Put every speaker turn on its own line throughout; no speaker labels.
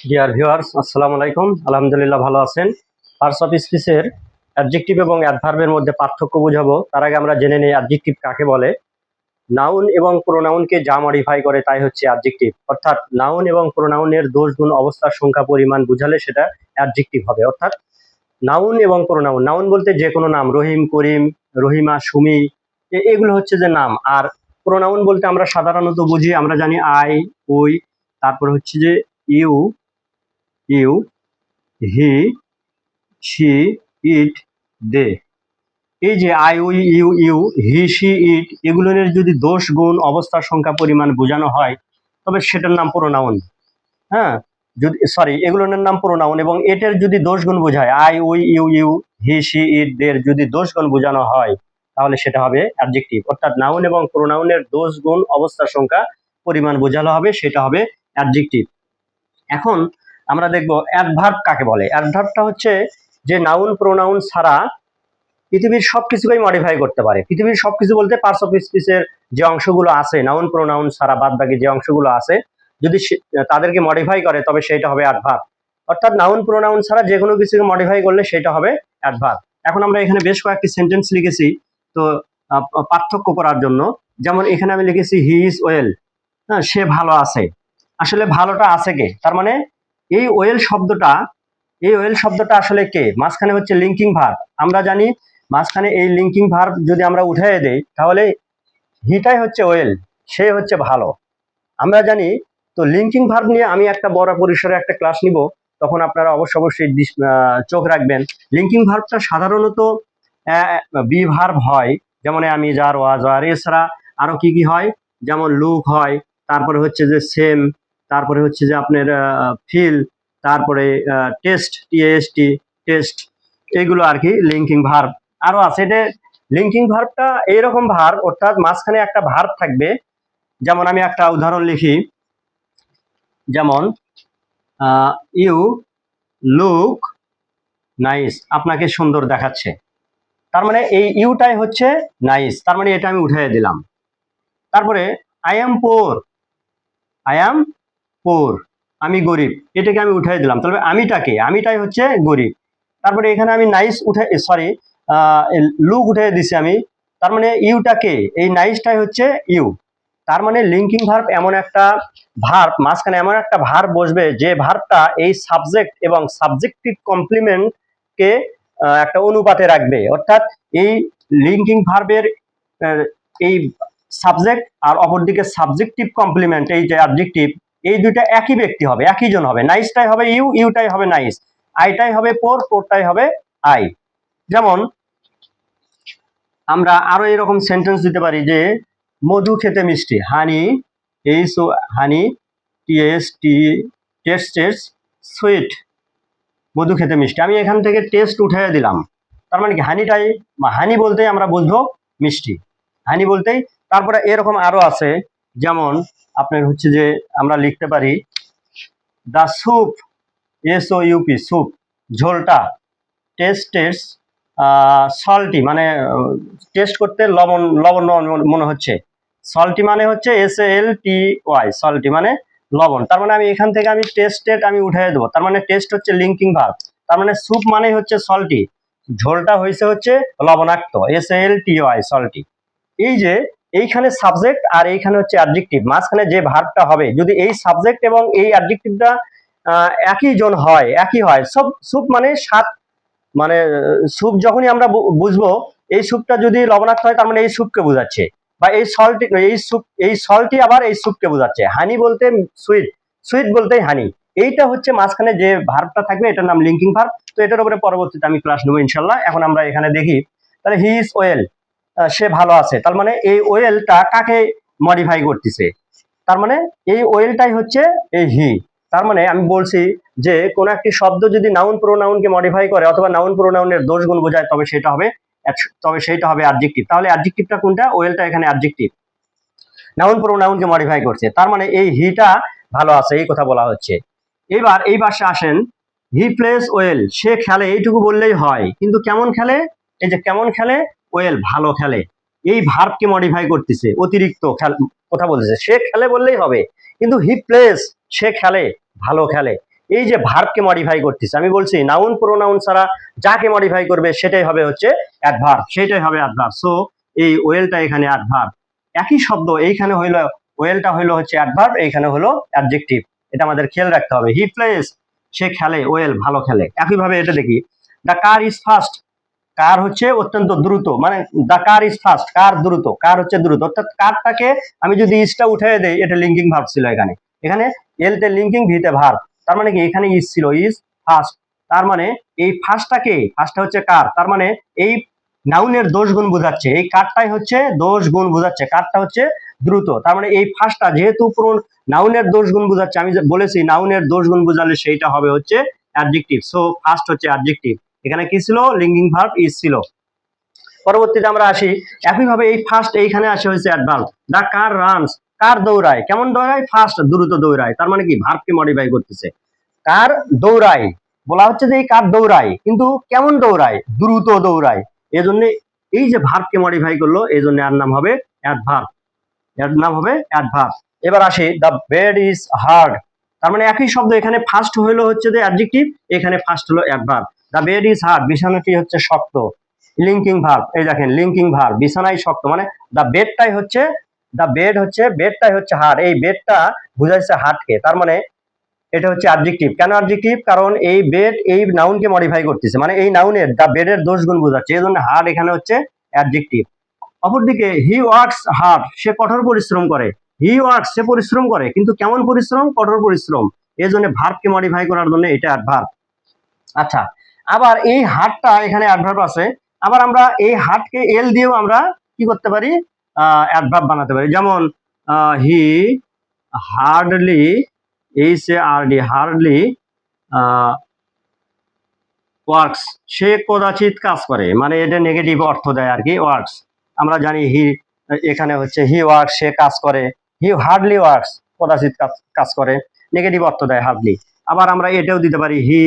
Dear viewers, আসসালামু আলাইকুম। আলহামদুলিল্লাহ ভালো আছেন। পার্টস অফ স্পিচের অ্যাডজেক্টিভ এবং অ্যাডভার্বের মধ্যে পার্থক্য বুঝাবো। তার আগে আমরা জেনে নিই অ্যাডজেক্টিভ কাকে বলে। নাউন এবং প্রোনাউনকে যা মডিফাই করে তাই হচ্ছে অ্যাডজেক্টিভ। অর্থাৎ নাউন এবং প্রোনাউনের দোষ গুণ অবস্থার সংখ্যা পরিমাণ বুঝালে সেটা অ্যাডজেক্টিভ হবে। অর্থাৎ নাউন এবং প্রোনাউন, নাউন বলতে যে কোনো নাম, রহিম, করিম, রহিমা, সুমি, এগুলো হচ্ছে যে নাম। আর প্রোনাউন বলতে আমরা সাধারণত বুঝি, আমরা জানি আই, উই, তারপর হচ্ছে যে you, you, he, she, it, they. এই যে I, we, you, you, he, she, it, এগুলোর যদি দোষ গুণ অবস্থার সংখ্যা পরিমাণ বোঝানো হয় তবে সেটার নাম প্রোনাউন। হ্যাঁ, যদি এগুলোর নাম প্রোনাউন। এবং এটার যদি দোষ গুণ বোঝায়, I, we, you, you, he, she, it, দের যদি দোষ গুণ বোঝানো হয় তাহলে সেটা হবে অ্যাডজেক্টিভ। অর্থাৎ নাউন এবং প্রোনাউনের দোষ গুণ অবস্থার সংখ্যা পরিমাণ বোঝানো হবে, সেটা হবে অ্যাডজেক্টিভ। এখন আমরা দেখব অ্যাডভার্ব কাকে বলে। অ্যাডভার্বটা হচ্ছে যে নাউন প্রোনাউন ছাড়া পৃথিবীর সবকিছুকেই মডিফাই করতে পারে। পৃথিবীর সবকিছু বলতে পার্টস অফ স্পিচের যে অংশগুলো আছে, নাউন প্রোনাউন ছাড়া বাদ বাকি যে অংশগুলো আছে, যদি তাদেরকে মডিফাই করে তবে সেটা হবে অ্যাডভার্ব। অর্থাৎ নাউন প্রোনাউন ছাড়া যে কোনো কিছুকে মডিফাই করলে সেটা হবে অ্যাডভার্ব। এখন আমরা এখানে বেশ কয়েকটি সেন্টেন্স লিখেছি তো পার্থক্য করার জন্য। যেমন এখানে আমি লিখেছি হি ইজ ওয়েল, হ্যাঁ, সে ভালো আছে। আসলে ভালোটা আছে কে? তার মানে এই ওয়েল শব্দটা, এই ওয়েল শব্দটা আসলে কে? মাঝখানে হচ্ছে লিঙ্কিং ভার্ব। আমরা জানি মাঝখানে এই লিঙ্কিং ভার্ব যদি আমরা উঠিয়ে দেই তাহলে হিটাই হচ্ছে ওয়েল, সে হচ্ছে ভালো, আমরা জানি। তো লিঙ্কিং ভার্ব নিয়ে আমি একটা বড় পরিসরে একটা ক্লাস নিব, তখন আপনারা অবশ্যই চোখ রাখবেন। লিঙ্কিং ভার্বটা সাধারণত বি ভার্ব হয়, যেমন আমি, যার, ওয়াজ, আর। এছাড়া আরো কি কি হয়, যেমন লুক হয়, তারপরে হচ্ছে যে সেম, তারপরে হচ্ছে যে আপনার ফিল, তারপরে টেস্ট, টিএসটি, টেস্ট, এগুলো আর কি লিঙ্কিং ভার্ব। আরো আছে। এটা লিঙ্কিং ভার্বটা এইরকম ভার্ব, অর্থাৎ মাঝখানে একটা ভার্ব থাকবে। যেমন আমি একটা উদাহরণ লিখি, যেমন ইউ লুক নাইস, আপনাকে সুন্দর দেখাচ্ছে। তার মানে এই ইউটাই হচ্ছে নাইস, তার মানে এটা আমি উঠিয়ে দিলাম। তারপরে I am poor, I am poor, আমি গরিব, এটাকে আমি উঠিয়ে দিলাম। তাহলে আমিটাকে, আমিটাই হচ্ছে গরিব। তারপরে এখানে আমি নাইস উঠে, লুক উঠিয়ে দিছি আমি, তার মানে ইউটাকে, এই নাইসটাই হচ্ছে ইউ। তার মানে লিঙ্কিং ভার্ব এমন একটা ভার্ব, মাঝখানে এমন একটা ভার্ব বসবে যে ভার্বটা এই সাবজেক্ট এবং সাবজেক্টিভ কমপ্লিমেন্ট কে একটা অনুপাতে রাখবে। অর্থাৎ এই লিঙ্কিং ভার্বের এই সাবজেক্ট আর অপরদিকে সাবজেক্টিভ কমপ্লিমেন্ট, এই যে অবজেক্টিভ, এই দুইটা একই ব্যক্তি হবে, একই জন হবে। নাইসটাই হবে ইউ, ইউটাই হবে নাইস, আইটাই হবে পোর, পোরটাই হবে আই। যেমন আমরা আরো এরকম সেন্টেন্স দিতে পারি যে মধু খেতে মিষ্টি, হানি, হানি, টি টেস্ট সুইট, মধু খেতে মিষ্টি। আমি এখান থেকে টেস্ট উঠাইয়া দিলাম, তার মানে কি হানিটাই, হানি বলতেই আমরা বুঝবো মিষ্টি, হানি বলতেই। তারপরে এরকম আরো আছে, যেমন আপনার হচ্ছে যে আমরা লিখতে পারি দ্য স্যুপ, SOUP, স্যুপ, ঝোলটা, টেস্ট সল্টি, মানে টেস্ট করতে লবণ লবণ মনে হচ্ছে। সল্টি মানে হচ্ছে SALTY, সল্টি মানে লবণ। তার মানে আমি এখান থেকে আমি টেস্টেড আমি উঠিয়ে দেবো, তার মানে টেস্ট হচ্ছে লিঙ্কিং ভার্ব। তার মানে স্যুপ মানে হচ্ছে সল্টি, ঝোলটা হয়েছে হচ্ছে লবণাক্ত, SALTY, সল্টি। এই যে এইখানে সাবজেক্ট আর এইখানে হচ্ছে অ্যাডজেক্টিভ, মাঝখানে যে ভার্বটা হবে, যদি এই সাবজেক্ট এবং এই অ্যাডজেক্টিভটা একই জন হয়, একই হয়, সব স্যুপ মানে স্বাদ, মানে স্যুপ যখনই আমরা বুঝবো এই স্যুপটা যদি লবণাক্ত হয় তার মানে এই স্যুপকে বোঝাচ্ছে, বা এই সল্ট, এই স্যুপ, এই সল্টি আবার এই স্যুপকে বোঝাচ্ছে। হানি বলতে সুইট, সুইট বলতে হানি। এইটা হচ্ছে মাঝখানে যে ভার্বটা থাকবে এটার নাম লিঙ্কিং ভার্ব। তো এটার উপরে পরবর্তীতে আমি ক্লাস নেবো ইনশাল্লাহ। এখন আমরা এখানে দেখি, তাহলে হি ইজ ওয়েল, সে ভালো আছে। তার মানে এই ওয়েলটা কাকে মডিফাই করতেছে? তার মানে এই ওয়েলটাই হচ্ছে এই হি। তার মানে আমি বলছি যে কোন একটি শব্দ যদি নাউন প্রোনাউনকে মডিফাই করে অথবা নাউন প্রোনাউনের দোষ গুণ বোঝায় তবে সেটা হবে অ্যাডজেক্টিভ। তাহলে অ্যাডজেক্টিভটা কোনটা? ওয়েলটা এখানে অ্যাডজেক্টিভ, নাউন প্রোনাউনকে মডিফাই করছে। তার মানে এই হিটা ভালো আছে, এই কথা বলা হচ্ছে। এবার এই পাশে আসেন, হি প্লেস ওয়েল, সে খেলে, এইটুকু বললেই হয়, কিন্তু কেমন খেলে? এই যে কেমন খেলে, ওয়েল, ভালো খেলে। এই ভার্বকে মডিফাই করতেছে, অতিরিক্ত কথা বলতেছে। সে খেলে বললেই হবে, কিন্তু হি প্লেস, সে খেলে, ভালো খেলে। এই যে ভার্বকে মডিফাই করতেছে, আমি বলছি নাউন প্রোনাউন ছাড়া যাকে মডিফাই করবে সেটাই হবে হচ্ছে অ্যাডভার্ব, সেটাই হবে অ্যাডভার্ব। সো এই ওয়েলটা এখানে অ্যাডভার্ব, একই শব্দ এইখানে হইলো ওয়েলটা হইলো হচ্ছে অ্যাডভার্ব, এইখানে হলো অ্যাডজেক্টিভ। এটা আমাদের খেয়াল রাখতে হবে। হি প্লেস, সে খেলে, ওয়েল ভালো খেলে। একইভাবে এটা দেখি, দ্য কার ইজ ফাস্ট, কার হচ্ছে অত্যন্ত দ্রুত, মানে দ্য কার ইজ ফাস্ট, কার দ্রুত, কার হচ্ছে দ্রুত, অর্থাৎ কারটাকে আমি যদি ইজটা উঠে দেই, এটা লিঙ্কিং ভার্ব ছিল এখানে, এখানে এলতে লিঙ্কিং, ভিতে ভার্ব, তার মানে কি এখানে ইজ ছিল, ইজ ফাস্ট, তার মানে এই ফার্স্টটাকে, ফার্স্টটা হচ্ছে কার, তার মানে এই নাউনের দোষ গুণ বোঝাচ্ছে, এই কারটাই হচ্ছে দোষ গুণ বোঝাচ্ছে, কারটা হচ্ছে দ্রুত, তার মানে এই ফার্স্টটা যেহেতু পুরো নাউনের দোষ গুণ বোঝাচ্ছে, আমি বলেছি নাউনের দোষ গুণ বোঝালে সেইটা হবে হচ্ছে অ্যাডজেক্টিভ। সো ফার্স্ট হচ্ছে অ্যাডজেক্টিভ, এখানে কি ছিল, লিঙ্কিং ভার্ব ইজ ছিল। পরবর্তীতে আমরা আসি, একইভাবে এই ফার্স্ট এইখানে আসে হয়েছে অ্যাডভার্ব, দা কার রানস, কার দৌড়ায়, কেমন দৌড়ায়, ফার্স্ট দ্রুত দৌড়ায়, তার মানে কি ভার্বকে মডিফাই করতেছে। কার দৌড়ায়, বলা হচ্ছে যে এই কার দৌড়ায়, কিন্তু কেমন দৌড়ায়, দ্রুত দৌড়ায়, এজন্য এই যে ভার্বকে মডিফাই করলো, এই জন্য এর নাম হবে অ্যাডভার্ব, এর নাম হবে অ্যাডভার্ব। এবার আসি, দ্য বেড ইজ হার্ড, তার মানে একই শব্দ, এখানে ফার্স্ট হইলো হচ্ছে যে অ্যাডজেক্টিভ, এখানে ফার্স্ট হলো adverb. The bed is hard, বিছানাটি হচ্ছে শক্ত, লিঙ্কিং ভার্ব, এই দেখেন লিঙ্কিং ভার্ব, বিছানায় শক্ত, মানে দ্য বেডটাই হচ্ছে, দ্য বেড হচ্ছে, বেডটাই হচ্ছে হার্ড, এই বেডটা বুঝাইছে হার্ডকে, তার মানে এটা হচ্ছে অ্যাডজেক্টিভ। কেন অ্যাডজেক্টিভ, কারণ এই বেড এই নাউনকে মডিফাই করতেছে, মানে এই নাউনের দ্য বেডের দোষ গুণ বোঝাচ্ছে, এই জন্য হার্ড এখানে হচ্ছে অ্যাডজেক্টিভ। অপরদিকে হি ওয়ার্কস হার্ড, সে কঠোর পরিশ্রম করে, হি ওয়ার্কস, সে পরিশ্রম করে, কিন্তু কেমন পরিশ্রম, কঠোর পরিশ্রম, এই জন্য ভার্বকে মডিফাই করার জন্য এটা অ্যাডভার্ব। আচ্ছা, আবার এই হার্ডটা এখানে অ্যাডভার্ব আছে, আবার আমরা এই হার্ডকে এল দিয়েও আমরা কি করতে পারি, অ্যাডভার্ব বানাতে পারি। যেমন he hardly, H A R D, hardly works, সে কদাচিৎ কাজ করে, মানে এটা নেগেটিভ অর্থ দেয় আর কি, ওয়ার্কস। আমরা জানি হি, এখানে হচ্ছে হি ওয়ার্কস, সে কাজ করে, হি হার্ডলি ওয়ার্কস, কদাচিৎ কাজ করে, নেগেটিভ অর্থ দেয় হার্ডলি। আবার আমরা এটাও দিতে পারি, he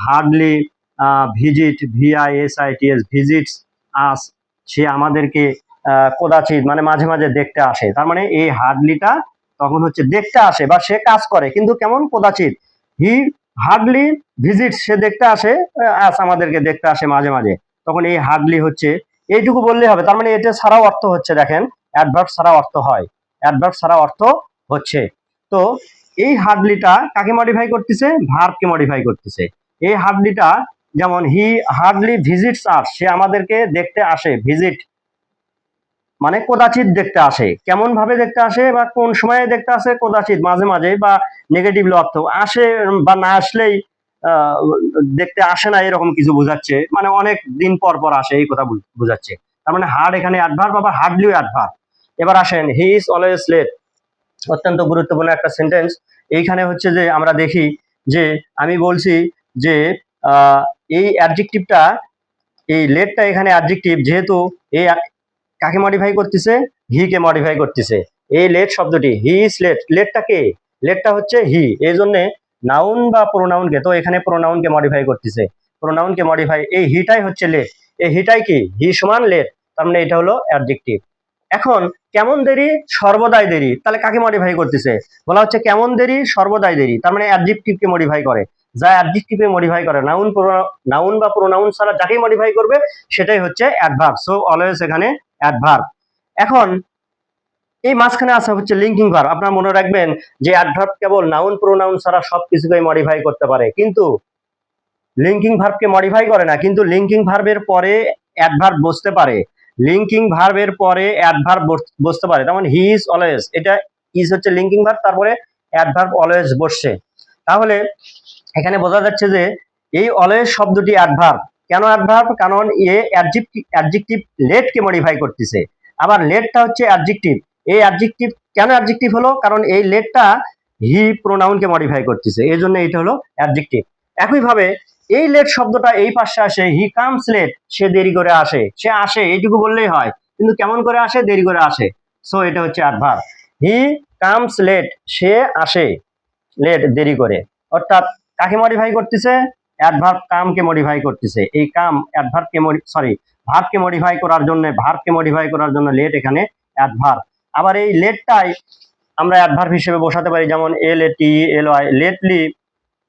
hardly visit, VISITS, visits us, সে আমাদেরকে কদাচিৎ মানে মাঝে মাঝে দেখতে আসে, তার মানে এই হার্ডলিটা তখন হচ্ছে দেখতে আসে বা সে কাজ করে, কিন্তু কেমন, কদাচিৎ। হি হার্ডলি ভিজিট, সে দেখতে আসে, আমাদেরকে দেখতে আসে মাঝে মাঝে, তখন এই হার্ডলি হচ্ছে, এইটুকু বললেই হবে, তার মানে এটা ছাড়াও অর্থ হচ্ছে, দেখেন অ্যাডভার্ব ছাড়া অর্থ হয়, অ্যাডভার্ব ছাড়া অর্থ হচ্ছে। তো এই হার্ডলিটা কাকে মডিফাই করতেছে, ভার্বকে মডিফাই করতেছে। এই হার্ডলিটা যেমন হি হার্ডলি ভিজিটস আস, সে আমাদেরকে দেখতে আসে, ভিজিট মানে কদাচিৎ দেখতে আসে, কেমন ভাবে দেখতে আসে বা কোন সময়ে দেখতে আসে, কদাচিৎ মাঝে মাঝে, বা নেগেটিভ অর্থ আসে বা না আসলেই দেখতে আসে না, এরকম কিছু বোঝাচ্ছে, মানে অনেক দিন পর পর আসে এই কথা বোঝাচ্ছে। তার মানে হার্ড এখানে অ্যাডভার্ব, আবার হার্ডলিও অ্যাডভার্ব। এবার আসেন, হি ইজ অলওয়েজ লেট, অত্যন্ত গুরুত্বপূর্ণ একটা সেন্টেন্স। এইখানে হচ্ছে যে আমরা দেখি যে আমি বলছি যে এই অ্যাডজেক্টিভটা, এই লেটটা এখানে অ্যাডজেক্টিভ, যেহেতু এই কাকে মডিফাই করতেছে, হি কে মডিফাই করতেছে। এই লেট শব্দটি, হি ইজ লেট, লেটটা কে, লেটটা হচ্ছে হি, এই জন্য নাউন বা প্রোনাউনকে, তো এখানে প্রোনাউনকে মডিফাই করতেছে, প্রোনাউনকে মডিফাই, এই হিটাই হচ্ছে লেট, এই হিটাই কি, হি সমান লেট, তার মানে এটা হলো অ্যাডজেক্টিভ। এখন কেমন দেরি, সর্বদাই দেরি, তাহলে কাকে মডিফাই করতেছে, বলা হচ্ছে কেমন দেরি, সর্বদাই দেরি, তার মানে অ্যাডজেক্টিভকে মডিফাই করে, যা অ্যাডজেক্টিভে মডিফাই করে, নাউন বা প্রোনাউন ছাড়া যাকেই মডিফাই করবে সেটাই হচ্ছে অ্যাডভার্ব। সো অলওয়েজ এখানে অ্যাডভার্ব। এখন এই মাঝখানে আছে হচ্ছে লিঙ্কিং ভার্ব। আপনারা মনে রাখবেন যে অ্যাডভার্ব কেবল নাউন প্রোনাউন ছাড়া সবকিছুকেই মডিফাই করতে পারে, কিন্তু লিঙ্কিং ভার্বকে মডিফাই করে না, কিন্তু লিঙ্কিং ভার্বের পরে অ্যাডভার্ব বসতে পারে, লিঙ্কিং ভার্বের পরে অ্যাডভার্ব বসতে পারে। যেমন হি ইজ অলওয়েজ, এটা ইজ হচ্ছে লিঙ্কিং ভার্ব, তারপরে অ্যাডভার্ব অলওয়েজ বসছে, তাহলে এখানে বোঝা যাচ্ছে যে এই অলওয়েজ শব্দটি অ্যাডভার্ব। কেন অ্যাডভার্ব, কারণ এ অ্যাডজেক্টিভ লেটকে মডিফাই করতেছে, আবার লেটটা হচ্ছে অ্যাডজেক্টিভ, এই অ্যাডজেক্টিভ কেন অ্যাডজেক্টিভ হলো, কারণ এই লেটটা হি প্রোনাউনকে মডিফাই করতেছে, এই জন্য এটা হলো অ্যাডজেক্টিভ। একইভাবে এই লেট শব্দটা এই পাশে আসে, হি কামস লেট, সে দেরি করে আসে, সে আসে এইটুকু বললেই হয়, কিন্তু কেমন করে আসে, দেরি করে আসে, সো এটা হচ্ছে অ্যাডভার্ব। হি কামস লেট, সে আসে লেট, দেরি করে, অর্থাৎ কাকে মডিফাই করতেছে, অ্যাডভার্ব কামকে মডিফাই করতেছে, এই কাম অ্যাডভার্বকে ভার্বকে মডিফাই করার জন্য, লেট এখানে অ্যাডভার্ব। আবার এই লেটটাই আমরা অ্যাডভার্ব হিসেবে বসাতে পারি, যেমন LATE LY, লেটলি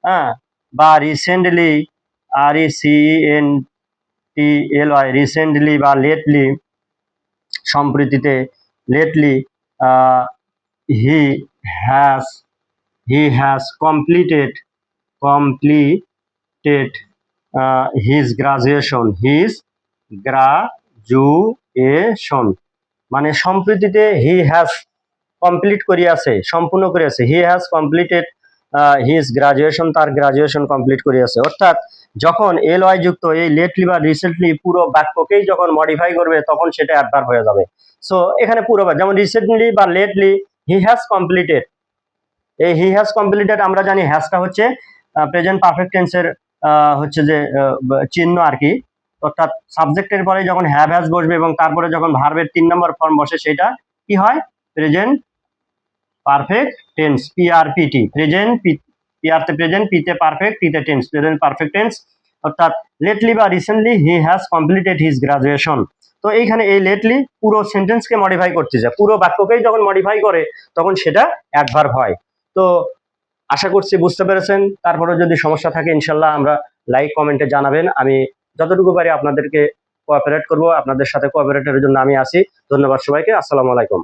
হ্যাঁ, বা রিসেন্টলি, RECENTLY, রিসেন্টলি বা লেটলি, সম্প্রতিতে, lately, he has he has completed his graduation, মানে সম্প্রতিতে হি হ্যাজ কমপ্লিট করিয়াছে, সম্পূর্ণ করিয়াছে। He has completed his graduation, তার গ্রাজুয়েশন কমপ্লিট করিয়াছে। অর্থাৎ যখন এল ওয়াই যুক্ত এই লেটলি বা রিসেন্টলি পুরো বাক্যকেই যখন মডিফাই করবে তখন সেটা অ্যাডভার্ব হয়ে যাবে। সো এখানে পুরো যেমন রিসেন্টলি বা লেটলি হি হ্যাজ কমপ্লিটেড, এই হি হ্যাজ কমপ্লিটেড আমরা জানি হ্যাজটা হচ্ছে প্রেজেন্ট পারফেক্ট টেন্সের হচ্ছে যে চিহ্ন আর কি। অর্থাৎ সাবজেক্টের পরে যখন হ্যাভ হ্যাজ বসবে এবং তারপরে যখন ভার্বের 3 নম্বর ফর্ম বসে সেটা কি হয়? Present perfect tense, PRPT, present, পিআরতে প্রেজেন্ট, পিতে পারফেক্ট, টিতে টেন্স, প্রেজেন্ট পারফেক্ট টেন্স। অর্থাৎ লেটলি বা recently he has completed his graduation. তো এইখানে এই লেটলি পুরো সেন্টেন্সকে মডিফাই করতে যায়, পুরো বাক্যকেই যখন মডিফাই করে তখন সেটা অ্যাডভার্ব হয়। তো আশা করছি বুঝতে পেরেছেন। তারপরেও যদি সমস্যা থাকে ইনশাল্লাহ আমরা লাইক কমেন্টে জানাবেন, আমি যতটুকু পারি আপনাদেরকে কোঅপারেট করব, আপনাদের সাথে কোঅপারেটের জন্য আমি আছি। ধন্যবাদ সবাইকে, আসসালামু আলাইকুম।